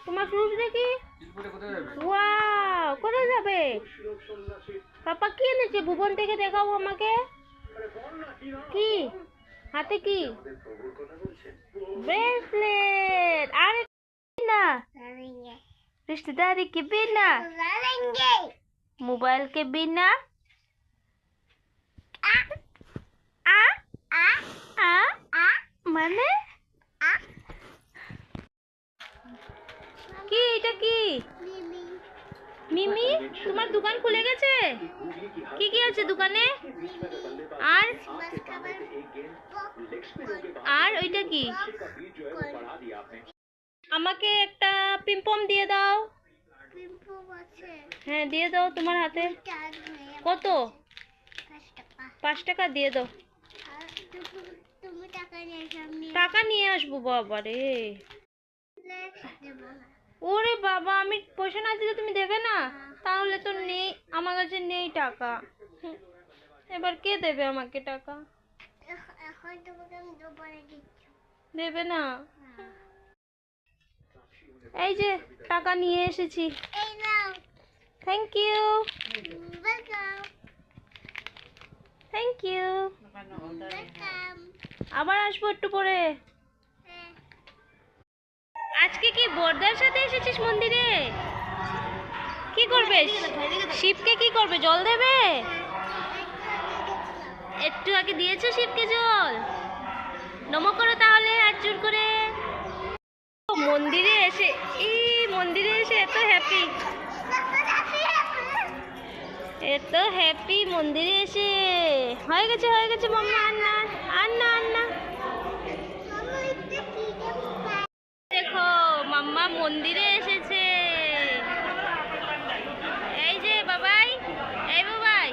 তোমার ফ্রুটস দেখি। ওয়াও, কোথায় যাবে? পাপা কি এনেছে ভুবন থেকে? দেখাও আমাকে। কি হাতে? কি ब्रेसलेट? अरे ना, रिश्तेदारी के बिना, मोबाइल के बिना आ आ आ आ आ মানে কি? এটা কি মিমি? তোমার দোকান খুলে গেছে? কি কি আছে দোকানে? আর আর ওইটা কি? আমাকে একটা পিম্পম দিয়ে দাও। হ্যাঁ দিয়ে দাও তোমার হাতে। কত? 5 টাকা দিয়ে দাও। টাকা নিয়ে আসবো বাবা রে। ওরে বাবা, আমি পয়সা না দিলে তুমি দেবে না? তাহলে তো নেই, আমার কাছে নেই টাকা। এবার কে দেবে আমাকে টাকা? দেবে না? এই যে টাকা নিয়ে এসেছি। Thank you. Thank you. আবার আসবো একটু পরে। আজকে কি বর্দার সাথে এসেছিস মন্দিরে? কি করবে? শিবকে কি করবে? জল দেবে? একটু আগে দিয়েছো শিবকে জল? নমো করো তাহলে হাত জোর করে। মন্দিরে এসে এত হ্যাপি, এত হ্যাপি মন্দিরে এসে। হয়ে গেছে মাম্মা। আন্না দেখো মাম্মা মন্দিরে এসেছে। এই যে বাবাই, এই বাবাই,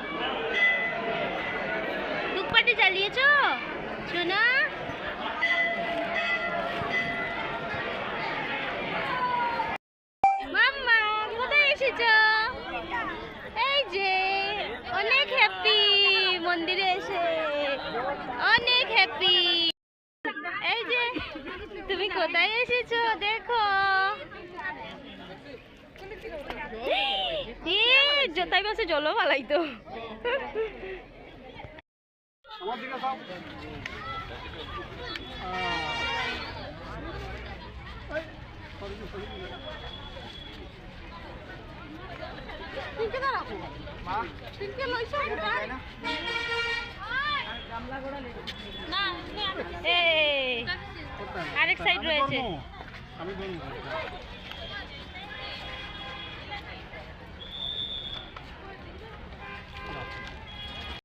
ধূপকাঠি জ্বালিয়েছো শোনা? মাম্মা কোথায় এসেছো? এই যে অনেক হ্যাপি মন্দিরে এসে, অনেক হ্যাপি। এই যে তুমি কোথায় এসেছো দেখো। জোতাই বাসে জলও পালাই তো। আরেক সাইড রয়েছে।